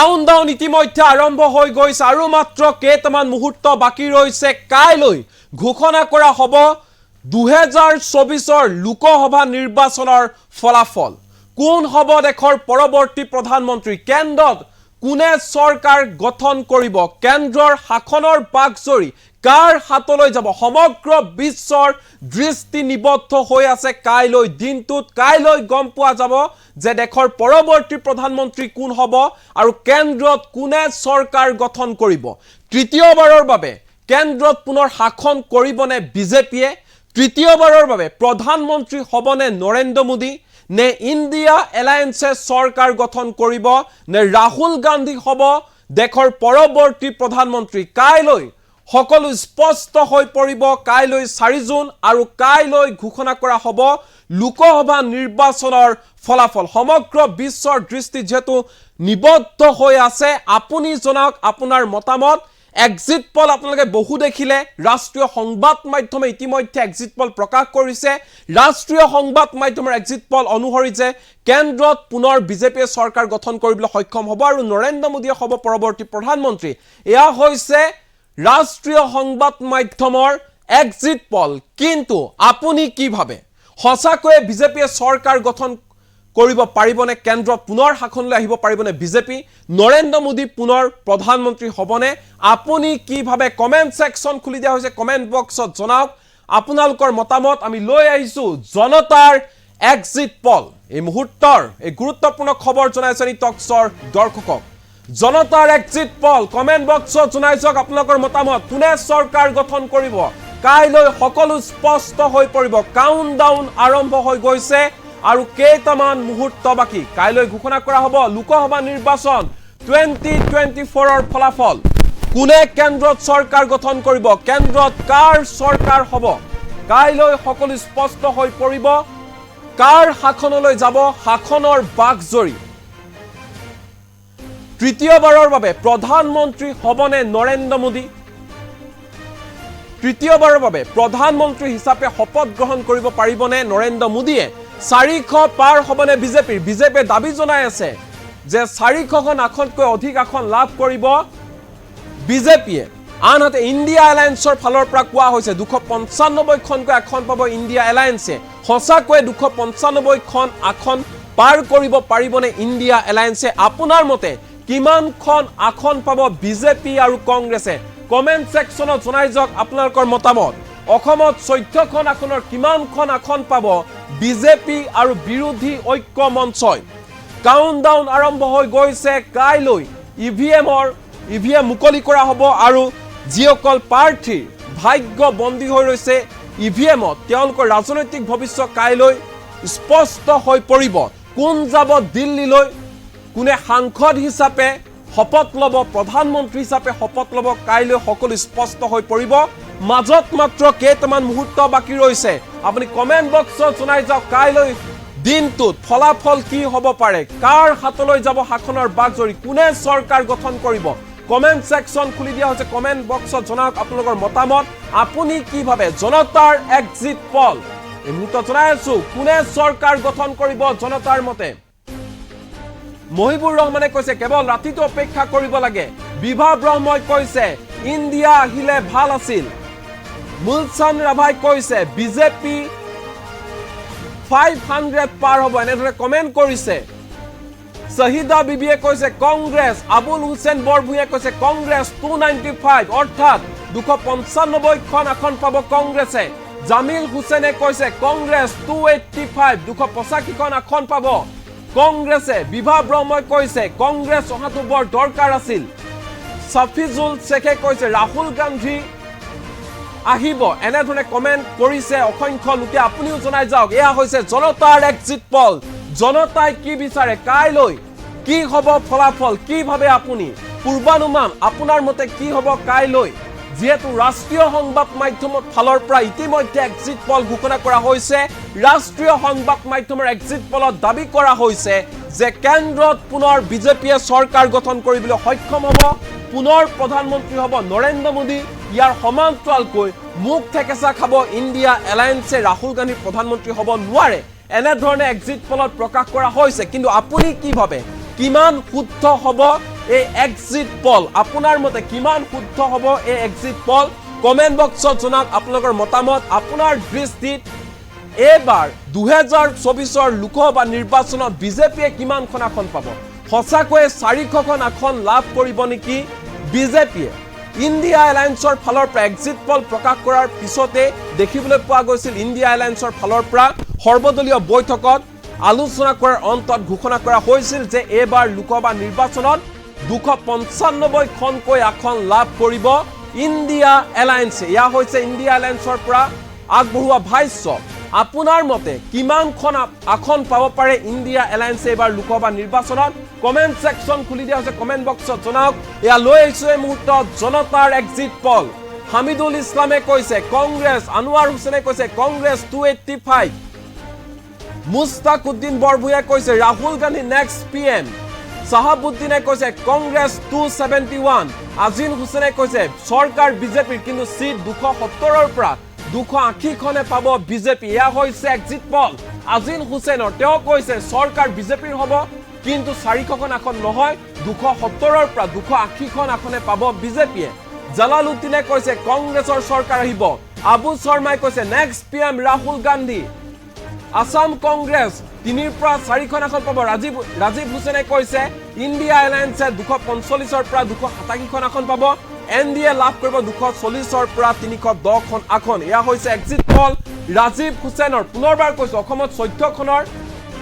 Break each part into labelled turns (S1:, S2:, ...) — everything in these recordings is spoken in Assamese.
S1: কাউণ্টডাউন ইতিমধ্যে আৰম্ভ হৈ গৈছে আৰু মাত্ৰ কেইটামান মুহূৰ্ত বাকি ৰৈছে কাইলৈ ঘোষণা কৰা হ'ব 2024 লোকসভা নিৰ্বাচনৰ ফলাফল কোন হ'ব দেশৰ পৰৱৰ্তী প্ৰধানমন্ত্ৰী কেন্দ্ৰত কোনে চৰকাৰ গঠন কৰিব কেন্দ্ৰৰ শাসনৰ বাকজৰি কাৰ হাতলৈ যাব সমগ্ৰ বিশ্বৰ দৃষ্টি নিবদ্ধ হৈ আছে কাইলৈ দিনটোত কাইলৈ গম পোৱা যাব যে দেশৰ পৰৱৰ্তী প্ৰধানমন্ত্ৰী কোন হ'ব আৰু কেন্দ্ৰত কোনে চৰকাৰ গঠন কৰিব তৃতীয়বাৰৰ বাবে কেন্দ্ৰত পুনৰ শাসন কৰিবনে বিজেপিয়ে তৃতীয়বাৰৰ বাবে প্ৰধানমন্ত্ৰী হ'বনে নৰেন্দ্ৰ মোদী নে ইন্ডিয়া এলায়েন্সে চৰকাৰ গঠন কৰিব নে ৰাহুল গান্ধী হ'ব দেশৰ পৰৱৰ্তী প্ৰধানমন্ত্ৰী কাইলৈ সকলো স্পষ্ট হৈ পৰিব কাইলৈ 4 জুন আৰু কাইলৈ ঘোষণা কৰা হ'ব লোকসভা নিৰ্বাচনৰ ফলাফল সমগ্ৰ বিশ্বৰ দৃষ্টি যেহেতু নিবদ্ধ হৈ আছে আপুনি জনাওক আপোনাৰ মতামত এক্সিট পল আপোনালোকে বহু দেখিলে ৰাষ্ট্ৰীয় সংবাদ মাধ্যমে ইতিমধ্যে এক্সিট পল প্ৰকাশ কৰিছে ৰাষ্ট্ৰীয় সংবাদ মাধ্যমৰ এক্সিট পল অনুসৰি যে কেন্দ্ৰত পুনৰ বিজেপিয়ে চৰকাৰ গঠন কৰিবলৈ সক্ষম হ'ব আৰু নৰেন্দ্ৰ মোদীয়ে হ'ব পৰৱৰ্তী প্ৰধানমন্ত্ৰী এয়া হৈছে ৰাষ্ট্ৰীয় সংবাদ মাধ্যমৰ এক্সিট পল কিন্তু আপুনি কি ভাবে সঁচাকৈ বিজেপিয়ে চৰকাৰ গঠন কৰিব পাৰিবনে কেন্দ্ৰত পুনৰ শাসনলৈ আহিব পাৰিবনে বিজেপি নৰেন্দ্ৰ মোদী পুনৰ প্ৰধানমন্ত্ৰী হ'বনে আপুনি কি ভাবে কমেন্ট সেকশন খুলি দিয়া হৈছে কমেন্ট বক্সত জনাওক আপোনালোকৰ মতামত আমি লৈ আহিছো জনতাৰ এক্সিট পল এই মুহূৰ্তৰ এই গুৰুত্বপূৰ্ণ খবৰ জনাইছে নি টকছৰ দৰ্শকক জনতাৰ এক্সিট পল কমেন্ট বক্সত জনাইছক আপোনালোকৰ মতামত কোনে চৰকাৰ গঠন কৰিব কাইলৈ সকলো স্পষ্ট হৈ পৰিব কাউণ্টডাউন আৰম্ভ হৈ গৈছে আৰু কেইটামান মুহূৰ্ত বাকি কাইলৈ ঘোষণা কৰা হ'ব লোকসভা নিৰ্বাচন 2024 ৰ ফলাফল কোনে কেন্দ্ৰত চৰকাৰ গঠন কৰিব কেন্দ্ৰত কাৰ চৰকাৰ হ'ব কাইলৈ সকলো স্পষ্ট হৈ পৰিব কাৰ শাসনলৈ যাব শাসনৰ বাকজৰি তৃতীয়বাৰৰ বাবে প্ৰধানমন্ত্ৰী হ'বনে নৰেন্দ্ৰ মোদী তৃতীয়বাৰৰ বাবে প্ৰধানমন্ত্ৰী হিচাপে শপত গ্ৰহণ কৰিব পাৰিবনে নৰেন্দ্ৰ মোদীয়ে 400 পাৰ হ'বনে বিজেপিয়ে দাবী জনাই আছে যে 400খন আসনতকৈ অধিক আসন লাভ কৰিব বিজেপিয়ে আনহাতে ইন্ডিয়া এলায়েন্সৰ ফালৰ পৰা কোৱা হৈছে 295খনকৈ আসন পাব ইন্ডিয়া এলায়েন্সে সঁচাকৈ 295খন আসন পাৰ কৰিব পাৰিবনে ইন্ডিয়া এলায়েন্সে আপোনাৰ মতে কিমানখন আসন পাব বিজেপি আৰু কংগ্ৰেছে কমেন্ট সেকশনত জনাই যাওক আপোনালোকৰ মতামত অসমত 14খন আসনৰ কিমানখন আসন পাব বিজেপি আৰু বিৰোধী ঐক্য মঞ্চই কাউণ্টডাউন আৰম্ভ হৈ গৈছে কাইলৈ ইভিএম মুকলি কৰা হ'ব আৰু যিসকল প্ৰাৰ্থী ভাগ্য বন্দী হৈ ৰৈছে ইভিএমত তেওঁলোকৰ ৰাজনৈতিক ভৱিষ্যত কাইলৈ স্পষ্ট হৈ পৰিব কোন যাব দিল্লীলৈ কোনে সাংসদ হিচাপে শপত ল'ব প্ৰধানমন্ত্ৰী হিচাপে শপত ল'ব কাইলৈ সকলো স্পষ্ট হৈ পৰিব মাজত মাত্ৰ কেইটামান মুহূৰ্ত বাকি ৰৈছে আপুনি কমেন্ট বক্সত জনাই যাওক কাইলৈ দিনটোত ফলাফল কি হ'ব পাৰে কাৰ হাতলৈ যাব শাসনৰ বাকজৰি কোনে চৰকাৰ গঠন কৰিব কমেন্ট সেকশন খুলি দিয়া হৈছে কমেন্ট বক্সত জনাওক আপোনালোকৰ মতামত আপুনি কি ভাবে জনতাৰ এক্সিট পল এই মুহূৰ্তত জনাই আছো কোনে চৰকাৰ গঠন কৰিব জনতাৰ মতে মহিবুৰ ৰহমানে কৈছে কেৱল ৰাতিটো অপেক্ষা কৰিব লাগে বিভা ব্ৰহ্মই কৈছে ইন্ডিয়া আহিলে ভাল আছিল মুলচান ৰাভাই কৈছে বিজেপি 500 পাৰ হ'ব এনেদৰে কমেন্ট কৰিছে শহীদা বিবিয়ে কৈছে কংগ্ৰেছ আবুল হুছেইন বৰভুঞাই কৈছে কংগ্ৰেছ 295 অৰ্থাৎ 295খন আসন পাব কংগ্ৰেছে জামিল হুছেইনে কৈছে কংগ্ৰেছ 285 285খন আসন পাব কংগ্ৰেছে বিভা ব্ৰহ্মই কৈছে কংগ্ৰেছ অহাটো বৰ দৰকাৰ আছিল সাফিজুল শেখে কৈছে ৰাহুল গান্ধী আহিব এনেধৰণে কমেন্ট কৰিছে অসংখ্য লোকে আপুনিও জনাই যাওক এয়া হৈছে জনতাৰ এক্সিট পল জনতাই কি বিচাৰে কাইলৈ কি হ'ব ফলাফল কি ভাবে আপুনি পূৰ্বানুমান আপোনাৰ মতে কি হ'ব কাইলৈ যেহেতু ৰাষ্ট্ৰীয় সংবাদ মাধ্যমৰ ফালৰ পৰা ইতিমধ্যে এক্সিট পল ঘোষণা কৰা হৈছে ৰাষ্ট্ৰীয় সংবাদ মাধ্যমৰ এক্সিট পলত দাবী কৰা হৈছে যে কেন্দ্ৰত পুনৰ বিজেপিয়ে চৰকাৰ গঠন কৰিবলৈ সক্ষম হ'ব পুনৰ প্ৰধানমন্ত্ৰী হ'ব নৰেন্দ্ৰ মোদী ইয়াৰ সমান্তৰালকৈ মুখ থেকেচা খাব ইন্ডিয়া এলায়েন্সে ৰাহুল গান্ধী প্ৰধানমন্ত্ৰী হ'ব নোৱাৰে এনেধৰণে এক্সিট পলত প্ৰকাশ কৰা হৈছে কিন্তু আপুনি কি ভাবে কিমান শুদ্ধ হ'ব এই এক্সিট পল আপোনাৰ মতে কিমান শুদ্ধ হ'ব এই এক্সিট পল কমেন্ট বক্সত জনাওক আপোনালোকৰ মতামত আপোনাৰ দৃষ্টিত এবাৰ 2024 লোকসভা নিৰ্বাচনত বিজেপিয়ে কিমানখন আসন পাব সঁচাকৈ 400খন আসন লাভ কৰিব নেকি বিজেপিয়ে ইণ্ডিয়া এলায়েন্সৰ ফালৰ পৰা এক্সিট পল প্ৰকাশ কৰাৰ পিছতে দেখিবলৈ পোৱা গৈছিল ইণ্ডিয়া এলায়েন্সৰ ফালৰ পৰা সৰ্বদলীয় বৈঠকত আলোচনা কৰাৰ অন্তত ঘোষণা কৰা হৈছিল যে এবাৰ লোকসভা নিৰ্বাচনত 295খনকৈ আসন লাভ কৰিব ইণ্ডিয়া এলায়েন্সে ইয়া হৈছে ইণ্ডিয়া এলায়েন্সৰ পৰা আগবঢ়োৱা ভাষ্য আপোনাৰ মতে কিমানখন আসন পাব পাৰে ইণ্ডিয়া এলায়েন্সে এবাৰ লোকসভা নিৰ্বাচনত কমেন্ট সেকশন খুলি দিয়া হৈছে কমেন্ট বক্সত জনাওক ইয়া লৈ আহিছো এই মুহূৰ্তত জনতাৰ এক্সিট পল হামিদুল ইছলামে কৈছে কংগ্ৰেছ আনোৱাৰ হুছেইনে কৈছে কংগ্ৰেছ 285 মুস্তাকুদ্দিন বৰভূঞাই কৈছে ৰাহুল গান্ধী নেক্সট পিএম সাহাবুদ্দিনে কৈছে কংগ্ৰেছ 271 আজিন হুছেইনে কৈছে সৰকাৰ বিজেপিৰ কিন্তু সিট 270ৰ পৰা 280খনে পাব বিজেপি ইয়া হৈছে এক্সিট পল আজিন হুছেইনৰ তেওঁ কৈছে সৰকাৰ বিজেপিৰ হ'ব কিন্তু 400খন আসন নহয় 270ৰ পৰা 280খন আসনে পাব বিজেপিয়ে জালালুদ্দিনে কৈছে কংগ্ৰেছৰ সৰকাৰ আহিব আবু শৰ্মাই কৈছে নেক্সট পিএম ৰাহুল গান্ধী আসাম কংগ্ৰেছ 3ৰ পৰা 4খন আসন পাব ৰাজীৱ হুছেইনে কৈছে ইণ্ডিয়া এলায়েন্সে 245ৰ পৰা 287খন আসন পাব এনডিএ লাভ কৰিব 240ৰ পৰা 310খন আসন ইয়া হৈছে এক্সিট পল ৰাজীৱ হুছেইনৰ পুনৰবাৰ কৈছে অসমত 14খনৰ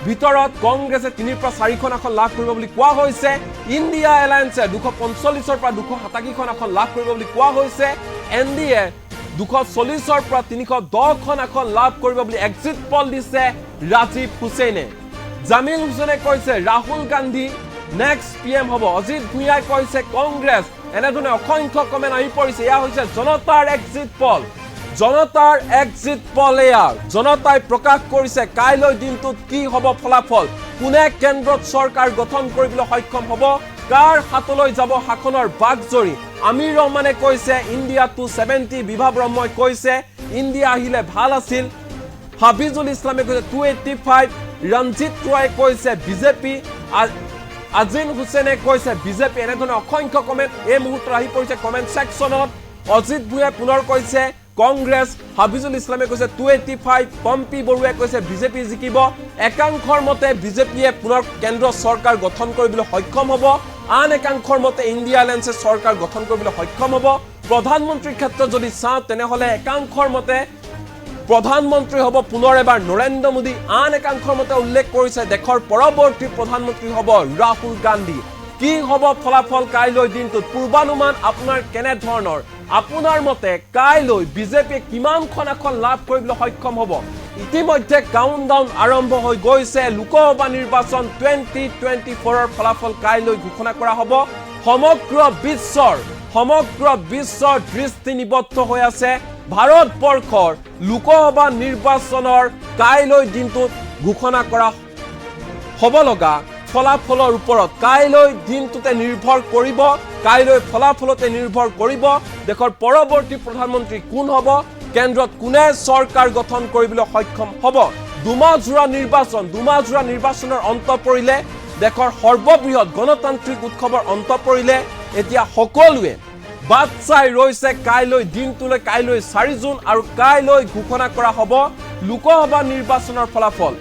S1: ভিতৰত কংগ্ৰেছে 3ৰ পৰা 4খন আসন লাভ কৰিব বুলি কোৱা হৈছে ইণ্ডিয়া এলায়েন্সে 245ৰ পৰা 287খন আসন লাভ কৰিব বুলি কোৱা হৈছে এনডিএ 240ৰ পৰা 310খন আসন লাভ কৰিব বুলি এক্সিট পল দিছে ৰাজীৱ হুছেইনে জামিল হুছেইনে কৈছে ৰাহুল গান্ধী নেক্সট পিএম হ'ব অজিত ভূঞাই কৈছে কংগ্ৰেছ এনেধৰণে অসংখ্য কমেন্ট আহি পৰিছে ইয়া হৈছে জনতাৰ এক্সিট পল জনতাৰ এক্সিট পল এয়া জনতাই প্ৰকাশ কৰিছে কাইলৈ দিনটোত কি হ'ব ফলাফল কোনে কেন্দ্ৰত চৰকাৰ গঠন কৰিবলৈ সক্ষম হ'ব কাৰ হাতলৈ যাব শাসনৰ বাগজৰি আমিৰ ৰহমানে কৈছে ইণ্ডিয়া 270 বিভা ব্ৰহ্মই কৈছে ইণ্ডিয়া আহিলে ভাল আছিল হাফিজুল ইছলামে কৈছে 285 ৰঞ্জিত ৰয়ে কৈছে বিজেপি আজিন হুছেইনে কৈছে বিজেপি এনেধৰণে অসংখ্য কমেন্ট এই মুহূৰ্তত আহি পৰিছে কমেন্ট সেকশনত অজিত ভূঞাই পুনৰ কৈছে কংগ্ৰেছ হাফিজুল ইছলামে কৈছে 285 পম্পি বৰুৱাই কৈছে বিজেপি জিকিব একাংশৰ মতে বিজেপিয়ে পুনৰ কেন্দ্ৰ চৰকাৰ গঠন কৰিবলৈ সক্ষম হ'ব আন একাংশৰ মতে ইণ্ডিয়া এলায়েন্সে চৰকাৰ গঠন কৰিবলৈ সক্ষম হ'ব প্ৰধানমন্ত্ৰীৰ ক্ষেত্ৰত যদি চাওঁ তেনেহলে একাংশৰ মতে প্ৰধানমন্ত্ৰী হ'ব পুনৰ এবাৰ নৰেন্দ্ৰ মোদী আন একাংশৰ মতে উল্লেখ কৰিছে দেশৰ পৰৱৰ্তী প্ৰধানমন্ত্ৰী হ'ব ৰাহুল গান্ধী কি হ'ব ফলাফল কাইলৈ দিনটোত পূৰ্বানুমান আপোনাৰ কেনে ধৰণৰ আপোনাৰ মতে কাইলৈ বিজেপিয়ে কিমানখন আসন লাভ কৰিবলৈ সক্ষম হ'ব ইতিমধ্যে কাউণ্টডাউন আৰম্ভ হৈ গৈছে লোকসভা নিৰ্বাচন 2024ৰ ফলাফল কাইলৈ ঘোষণা কৰা হ'ব সমগ্ৰ বিশ্বৰ দৃষ্টি নিবদ্ধ হৈ আছে ভাৰতবৰ্ষৰ লোকসভা নিৰ্বাচনৰ কাইলৈ দিনটোত ঘোষণা কৰা হ'ব লগা ফলাফলৰ ওপৰত কাইলৈ দিনটোতে নিৰ্ভৰ কৰিব কাইলৈ ফলাফলতে নিৰ্ভৰ কৰিব দেশৰ পৰৱৰ্তী প্ৰধানমন্ত্ৰী কোন হ'ব কেন্দ্ৰত কোনে চৰকাৰ গঠন কৰিবলৈ সক্ষম হ'ব দুমাহজোৰা নিৰ্বাচনৰ অন্ত পৰিলে দেশৰ সৰ্ববৃহৎ গণতান্ত্ৰিক উৎসৱৰ অন্ত পৰিলে এতিয়া সকলোৱে বাট চাই ৰৈছে কাইলৈ দিনটোলৈ কাইলৈ 4 জুন আৰু কাইলৈ ঘোষণা কৰা হ'ব লোকসভা নিৰ্বাচনৰ ফলাফল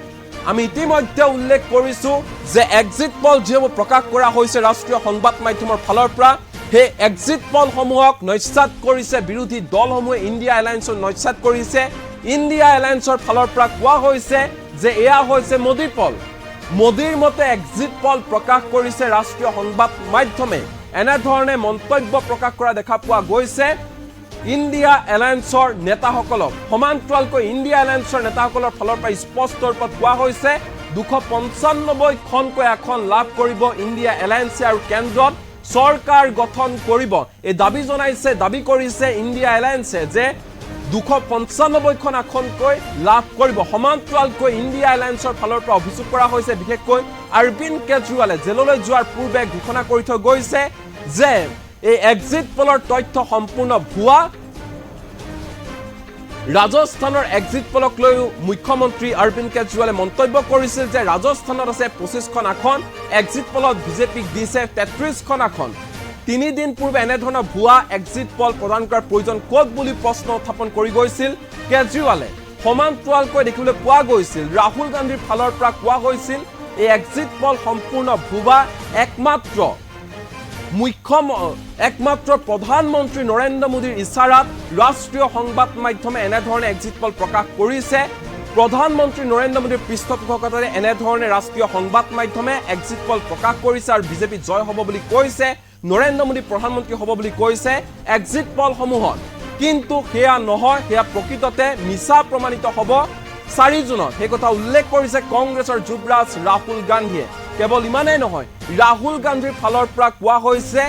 S1: আমি ইতিমধ্যে উল্লেখ কৰিছো যে এক্সিট পল যেবোৰ প্ৰকাশ কৰা হৈছে ৰাষ্ট্ৰীয় সংবাদ মাধ্যমৰ ফালৰ পৰা হে এক্সিট পল সমূহক নস্যাৎ কৰিছে বিৰোধী দলসমূহে ইণ্ডিয়া এলায়েন্সৰ নস্যাৎ কৰিছে ইণ্ডিয়া এলায়েন্সৰ ফালৰ পৰা কোৱা হৈছে যে এয়া হৈছে মোদী পল মোদীৰ মতে এক্সিট পল প্ৰকাশ কৰিছে ৰাষ্ট্ৰীয় সংবাদ মাধ্যমে এনেধৰণে মন্তব্য প্ৰকাশ কৰা দেখা পোৱা গৈছে ইণ্ডিয়া এলায়েন্সৰ নেতাসকলক সমান্তৰালকৈ ইণ্ডিয়া এলায়েন্সৰ নেতাসকলৰ ফালৰ পৰা স্পষ্ট ৰূপত কোৱা হৈছে 295খনকৈ আসন লাভ কৰিব ইণ্ডিয়া এলায়েন্সে আৰু কেন্দ্ৰত চৰকাৰ গঠন কৰিব এই দাবী কৰিছে ইণ্ডিয়া এলায়েন্সে যে 295খন আসনকৈ লাভ কৰিব সমান্তৰালকৈ ইণ্ডিয়া এলায়েন্সৰ ফালৰ পৰা অভিযোগ কৰা হৈছে বিশেষকৈ অৰবিন্দ কেজৰিৱালে জেললৈ যোৱাৰ পূৰ্বে ঘোষণা কৰি থৈ গৈছে যে এই এক্সিট পলৰ তথ্য সম্পূৰ্ণ ভুৱা ৰাজস্থানৰ এক্সিট পলক লৈ মুখ্যমন্ত্ৰী অৰবিন্দ কেজৰিৱালে মন্তব্য কৰিছিল যে ৰাজস্থানত আছে 25খন আসন, এক্সিট পলত বিজেপিক দিছে 33খন আসন। 3 দিন পূৰ্বে এনেধৰণৰ ভুৱা এক্সিট পল প্ৰদান কৰাৰ প্ৰয়োজন ক'ত বুলি প্ৰশ্ন উত্থাপন কৰি গৈছিল কেজৰিৱালে। সমান্তৰালকৈ দেখিবলৈ পোৱা গৈছিল ৰাহুল গান্ধীৰ ফালৰ পৰা কোৱা হৈছিল এই এক্সিট পল সম্পূৰ্ণ ভুৱা, একমাত্ৰ প্ৰধানমন্ত্ৰী নৰেন্দ্ৰ মোদীৰ ইছাৰাত ৰাষ্ট্ৰীয় সংবাদ মাধ্যমে এনেধৰণে এক্সিট পল প্ৰকাশ কৰিছে। প্ৰধানমন্ত্ৰী নৰেন্দ্ৰ মোদীৰ পৃষ্ঠপোষকতাৰে এনেধৰণে ৰাষ্ট্ৰীয় সংবাদ মাধ্যমে এক্সিট পল প্ৰকাশ কৰিছে আৰু বিজেপি জয় হ'ব বুলি কৈছে, নৰেন্দ্ৰ মোদী প্ৰধানমন্ত্ৰী হ'ব বুলি কৈছে এক্সিট পলসমূহত। কিন্তু সেয়া নহয়, সেয়া প্ৰকৃততে মিছা প্ৰমাণিত হ'ব 4 জুনত। সেই কথা উল্লেখ কৰিছে কংগ্ৰেছৰ যুৱৰাজ ৰাহুল গান্ধীয়ে। কেৱল ইমানেই নহয়, ৰাহুল গান্ধীৰ ফালৰ পৰা কোৱা হৈছে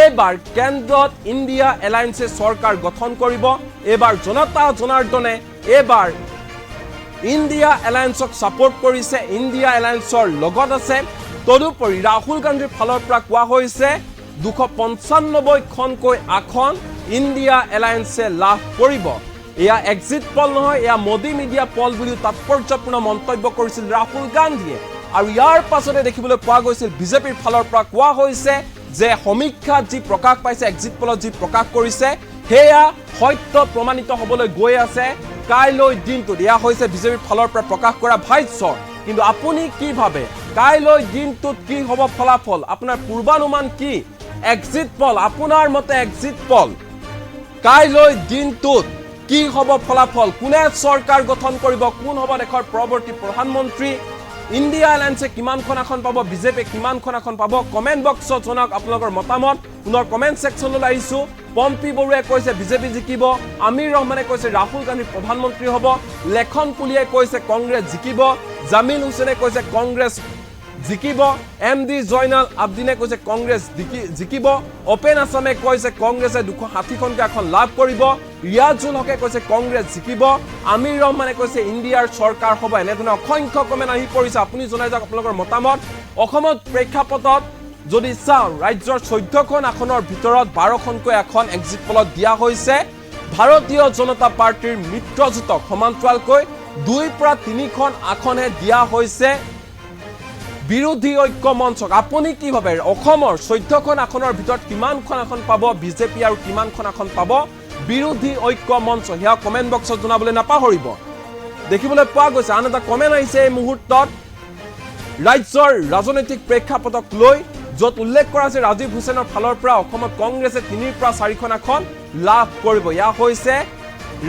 S1: এইবাৰ কেন্দ্ৰত ইণ্ডিয়া এলায়েন্সে চৰকাৰ গঠন কৰিব। এইবাৰ জনতা জনাৰ্দনে এইবাৰ ইণ্ডিয়া এলায়েন্সক ছাপোৰ্ট কৰিছে, ইণ্ডিয়া এলায়েন্সৰ লগত আছে। তদুপৰি ৰাহুল গান্ধীৰ ফালৰ পৰা কোৱা হৈছে 295খনকৈ আসন ইণ্ডিয়া এলায়েন্সে লাভ কৰিব। এয়া এক্সিট পল নহয়, এয়া মোদী মিডিয়া পল বুলিও তাৎপৰ্যপূৰ্ণ মন্তব্য কৰিছিল ৰাহুল গান্ধীয়ে। আৰু ইয়াৰ পাছতে দেখিবলৈ পোৱা গৈছিল বিজেপিৰ ফালৰ পৰা কোৱা হৈছে যে সমীক্ষাত যি প্ৰকাশ পাইছে, এক্সিট পলত যি প্ৰকাশ কৰিছে সেয়া সত্য প্ৰমাণিত হ'বলৈ গৈ আছে কাইলৈ দিনটোত। এয়া হৈছে বিজেপিৰ ফালৰ পৰা প্ৰকাশ কৰা ভাষ্য। কিন্তু আপুনি কি ভাবে কাইলৈ দিনটোত কি হ'ব ফলাফল? আপোনাৰ পূৰ্বানুমান কি? এক্সিট পল, আপোনাৰ মতে এক্সিট পল কাইলৈ দিনটোত কি হ'ব ফলাফল? কোনে চৰকাৰ গঠন কৰিব? কোন হ'ব দেশৰ পৰৱৰ্তী প্ৰধানমন্ত্ৰী? ইণ্ডিয়া এলায়েন্সে কিমানখন আসন পাব? বিজেপিয়ে কিমানখন আসন পাব? কমেণ্ট বক্সত জনাওক আপোনালোকৰ মতামত। পুনৰ কমেণ্ট ছেকশ্যনলৈ আহিছোঁ। পম্পী বড়ুৱে কৈছে বিজেপি জিকিব, আমিৰ ৰহমানে কৈছে ৰাহুল গান্ধী প্ৰধানমন্ত্ৰী হ'ব, লেখন পুলিয়ে কৈছে কংগ্ৰেছ জিকিব, জামিল হুছেইনে কৈছে কংগ্ৰেছ জিকিব, MD জয়নাল আবদিনে কৈছে কংগ্ৰেছ জিকিব, অপেন আছামে কৈছে কংগ্ৰেছে 260খনকৈ আসন লাভ কৰিব, ৰিয়াজুল হকে কৈছে কংগ্ৰেছ জিকিব, আমিৰ ৰহমানে কৈছে ইণ্ডিয়াৰ চৰকাৰ হ'ব। এনেধৰণে অসংখ্য কমেণ্ট আহি পৰিছে। আপুনি জনাই যাওক আপোনালোকৰ মতামত। অসমত প্ৰেক্ষাপটত যদি চাওঁ, ৰাজ্যৰ 14খন আসনৰ ভিতৰত 12খনকৈ আসন এক্সিট পলত দিয়া হৈছে ভাৰতীয় জনতা পাৰ্টীৰ মিত্ৰজোঁটক। সমান্তৰালকৈ 2 পৰা 3খন আসনহে দিয়া হৈছে বিৰোধী ঐক্য মঞ্চক। আপুনি কি ভাবে অসমৰ 14খন আসনৰ ভিতৰত কিমানখন আসন পাব বিজেপি আৰু কিমানখন আসন পাব বিৰোধী ঐক্য মঞ্চ? সেয়া কমেণ্ট বক্সত জনাবলৈ নাপাহৰিব। দেখিবলৈ পোৱা গৈছে আন এটা কমেণ্ট আহিছে এই মুহূৰ্তত ৰাজ্যৰ ৰাজনৈতিক প্ৰেক্ষাপটক লৈ, য'ত উল্লেখ কৰা হৈছে ৰাজীৱ হুছেইনৰ ফালৰ পৰা অসমত কংগ্ৰেছে 3 পৰা 4খন আসন লাভ কৰিব। এয়া হৈছে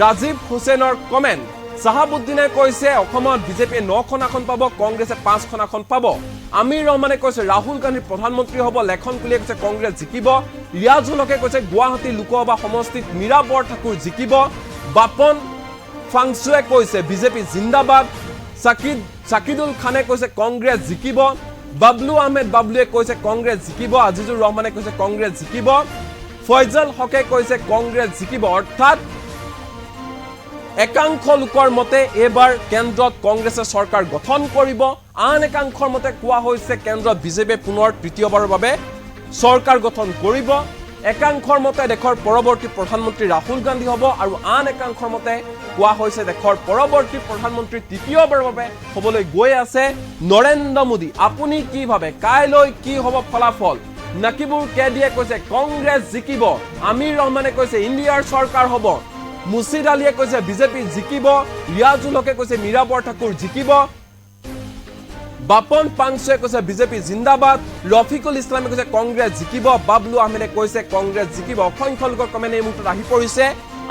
S1: ৰাজীৱ হুছেইনৰ কমেণ্ট। চাহাবুদ্দিনে কৈছে অসমত বিজেপিয়ে 9খন আসন পাব, কংগ্ৰেছে 5খন আসন পাব। আমিৰ ৰহমানে কৈছে ৰাহুল গান্ধী প্ৰধানমন্ত্ৰী হ'ব, লেখন পুলিয়ে কৈছে কংগ্ৰেছ জিকিব, ৰিয়াজুল হকে কৈছে গুৱাহাটী লোকসভা সমষ্টিত মীৰা বৰঠাকুৰ জিকিব, বাপন ফাংচুৱে কৈছে বিজেপি জিন্দাবাদ, ছাকিদুল খানে কৈছে কংগ্ৰেছ জিকিব, বাবলু আহমেদ বাবলুৱে কৈছে কংগ্ৰেছ জিকিব, আজিজুৰ ৰহমানে কৈছে কংগ্ৰেছ জিকিব, ফয়জল হকে কৈছে কংগ্ৰেছ জিকিব। অৰ্থাৎ একাংশ লোকৰ মতে এইবাৰ কেন্দ্ৰত কংগ্ৰেছে চৰকাৰ গঠন কৰিব, আন একাংশৰ মতে কোৱা হৈছে কেন্দ্ৰত বিজেপিয়ে পুনৰ তৃতীয়বাৰৰ বাবে চৰকাৰ গঠন কৰিব, একাংশৰ মতে দেশৰ পৰৱৰ্তী প্ৰধানমন্ত্ৰী ৰাহুল গান্ধী হ'ব আৰু আন একাংশৰ মতে কোৱা হৈছে দেশৰ পৰৱৰ্তী প্ৰধানমন্ত্ৰী তৃতীয়বাৰৰ বাবে হ'বলৈ গৈ আছে নৰেন্দ্ৰ মোদী। আপুনি কি ভাবে কাইলৈ কি হ'ব ফলাফল? নাকিবুৰ কেদিয়ে কৈছে কংগ্ৰেছ জিকিব, আমিৰ ৰহমানে কৈছে ইণ্ডিয়াৰ চৰকাৰ হ'ব, মুছিদ আলীয়ে কৈছে বিজেপি জিকিব, ৰিয়াজুল হকে কৈছে মীৰা বৰঠাকুৰ জিকিব, বাপন পাংচুৱে কৈছে বিজেপি জিন্দাবাদ, ৰফিকুল ইছলামে কৈছে কংগ্ৰেছ জিকিব, বাবলু আহমেদে কৈছে কংগ্ৰেছ জিকিব। অসংখ্য লোকৰ কমেণ্ট এই মুহূৰ্তত আহি পৰিছে।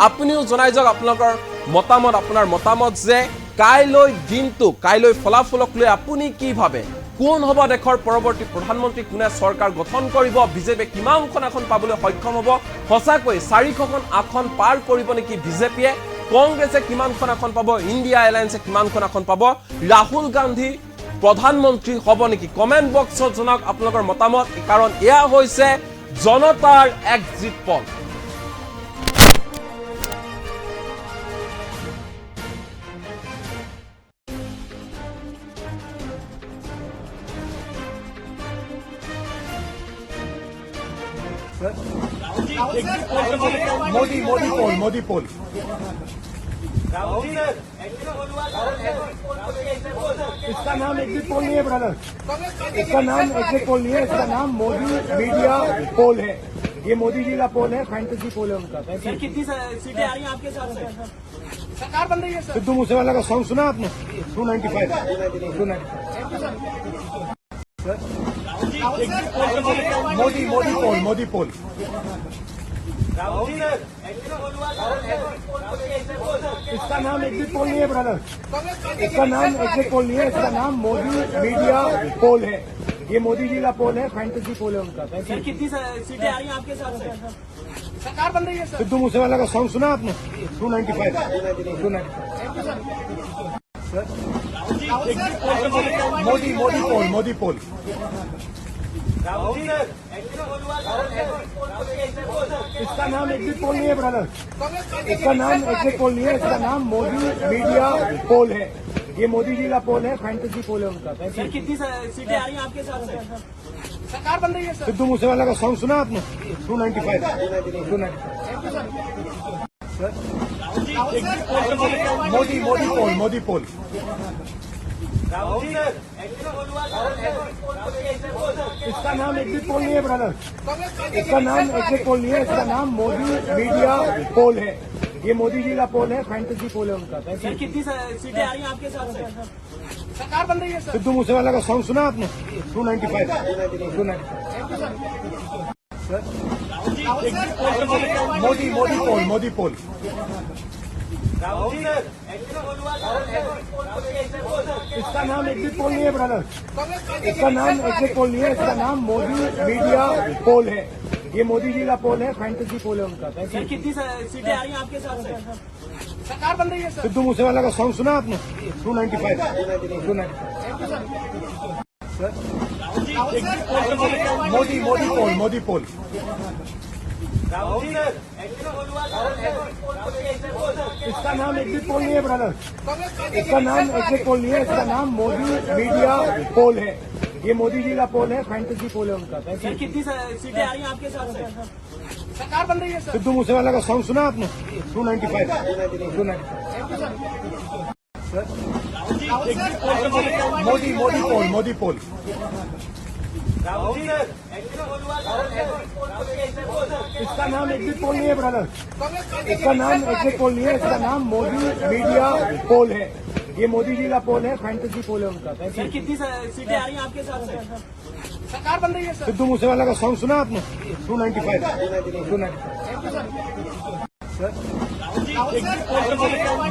S1: আপুনিও জনাই যাওক আপোনালোকৰ মতামত, আপোনাৰ মতামত যে কাইলৈ দিনটো, কাইলৈ ফলাফলক লৈ আপুনি কি ভাবে? কোন হ'ব দেশৰ পৰৱৰ্তী প্ৰধানমন্ত্ৰী? কোনে চৰকাৰ গঠন কৰিব? বিজেপিয়ে কিমানখন আসন পাবলৈ সক্ষম হ'ব? সঁচাকৈ 400খন আসন পাৰ কৰিব নেকি বিজেপিয়ে? কংগ্ৰেছে কিমানখন আসন পাব? ইণ্ডিয়া এলায়েন্সে কিমানখন আসন পাব? ৰাহুল গান্ধী প্ৰধানমন্ত্ৰী হ'ব নেকি? কমেণ্ট বক্সত জনাওক আপোনালোকৰ মতামত, কাৰণ এয়া হৈছে জনতাৰ এক্সিট পল।
S2: मोदी पोल इसका नाम एग्जिट पोल नहीं है ब्रदर, इसका नाम एग्जिट पोल नहीं है, इसका नाम मोदी मीडिया पोल है। ये मोदी जी का पोल है, फैंटेसी पोल है उनका।
S3: सर कितनी सीटें आ रही हैं आपके हिसाब से? सरकार बन रही है सर।
S2: सिद्धू मूसेवाला का सॉन्ग सुना आपने? 295 मोदी मोदी पोल, मोदी पोल। इसका नाम एग्जिट पोल नहीं है ब्रदर, इसका नाम एग्जिट पोल नहीं है, इसका नाम मोदी मीडिया पोल है। ये मोदी जी का पोल है, फैंटेसी पोल है उनका।
S3: सर कितनी सीटें आ रही हैं आपके हिसाब से? सरकार बन रही है सर।
S2: सिद्धू मूसेवाला का सॉन्ग सुना आपने? 295 मोदी मोदी पोल, मोदी पोल। इसका नाम एग्जिट पोल नहीं है ब्रदर, इसका नाम एग्जिट पोल नहीं है, इसका नाम मोदी मीडिया पोल है। ये मोदी जी का पोल है, फैंटेसी पोल है उनका।
S3: सर कितनी सीटें आ रही हैं आपके हिसाब से? सरकार बन रही है सर।
S2: सिद्धू मूसेवाला का सॉन्ग सुना आपने? 295 मोदी मोदी पोल, मोदी पोल। इसका नाम एग्जिट पोल नहीं है ब्रदर, इसका नाम एग्जिट पोल नहीं है, इसका नाम मोदी मीडिया पोल है। ये मोदी जी का पोल है, फैंटेसी पोल है उनका।
S3: सर कितनी सीटें आ रही हैं आपके हिसाब से? सरकार बन रही है सर।
S2: सिद्धू मूसेवाला का सॉन्ग सुना आपने? 295 मोदी मोदी पोल, मोदी पोल। इसका नाम एग्जिट पोल नहीं है ब्रदर, इसका नाम एग्जिट पोल नहीं है, इसका नाम मोदी मीडिया पोल है। ये मोदी जी का पोल है, फैंटेसी पोल है उनका।
S3: सर कितनी सीटें आ रही हैं आपके हिसाब से? सरकार बन रही है सर।
S2: सिद्धू मूसेवाला का सॉन्ग सुना आपने? 295 मोदी मोदी पोल, मोदी पोल। इसका नाम एग्जिट पोल नहीं है ब्रदर, इसका नाम एग्जिट पोल नहीं है, इसका नाम मोदी मीडिया पोल है। ये मोदी जी का पोल है, फैंटेसी पोल है उनका।
S3: सर कितनी सीटें आ रही हैं आपके हिसाब से? सरकार बन रही है सर।
S2: सिद्धू मूसेवाला का सॉन्ग सुना आपने? 295 मोदी मोदी पोल, मोदी पोल। इसका नाम एग्जिट पोल नहीं है ब्रदर, इसका नाम एग्जिट पोल नहीं है, इसका नाम मोदी मीडिया पोल है। ये मोदी जी का पोल है, फैंटेसी पोल है उनका।
S3: सर कितनी सीटें आ रही हैं आपके हिसाब से? सरकार बन रही है सर।
S2: सिद्धू मूसेवाला का सॉन्ग सुना आपने? 295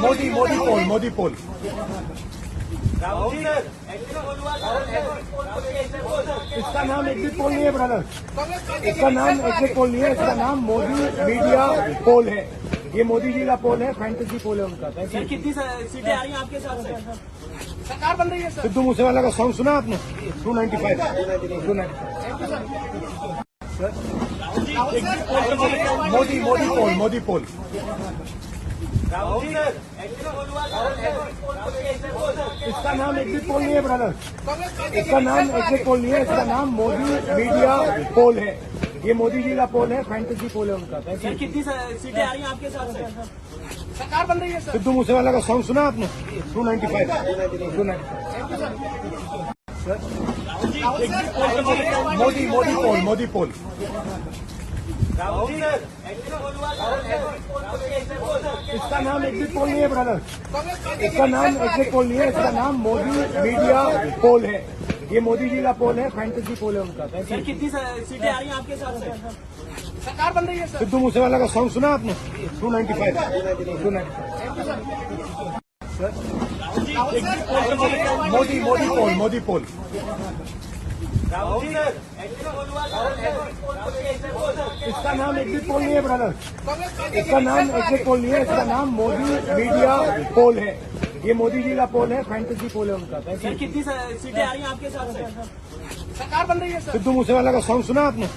S2: मोदी मोदी पोल, मोदी पोल। इसका नाम एग्जिट पोल नहीं है ब्रदर, इसका नाम एग्जिट पोल नहीं है, इसका नाम मोदी मीडिया पोल है। ये मोदी जी का पोल है, फैंटेसी पोल है उनका।
S3: सर कितनी सीटें आ रही हैं आपके हिसाब से? सरकार बन रही है सर।
S2: सिद्धू मूसेवाला का सॉन्ग सुना आपने? 295 मोदी मोदी पोल, मोदी पोल। इसका नाम एग्जिट पोल नहीं है ब्रदर, इसका नाम एग्जिट पोल नहीं है, इसका नाम मोदी मीडिया पोल है। ये मोदी जी का पोल है, फैंटेसी पोल है उनका।
S3: सर कितनी सीटें आ रही हैं आपके हिसाब से? सरकार बन रही है सर।
S2: सिद्धू मूसेवाला का सॉन्ग सुना आपने? 295 मोदी मोदी पोल, मोदी पोल। इसका नाम एग्जिट पोल नहीं है ब्रदर, इसका नाम एग्जिट पोल नहीं है, इसका नाम मोदी मीडिया पोल है। ये मोदी जी का पोल है, फैंटेसी पोल है उनका।
S3: सर कितनी सीटें आ रही हैं आपके हिसाब से? सरकार बन रही है सर।
S2: सिद्धू मूसेवाला का सॉन्ग सुना आपने? 295 मोदी मोदी पोल, मोदी पोल। इसका नाम एग्जिट पोल नहीं है ब्रदर, इसका नाम एग्जिट पोल नहीं है, इसका नाम मोदी मीडिया पोल है। ये मोदी जी का पोल है, फैंटेसी पोल है उनका।
S3: सर कितनी सीटें आ रही हैं आपके हिसाब से? सरकार बन रही है सर।
S2: सिद्धू मूसेवाला का सॉन्ग सुना आपने?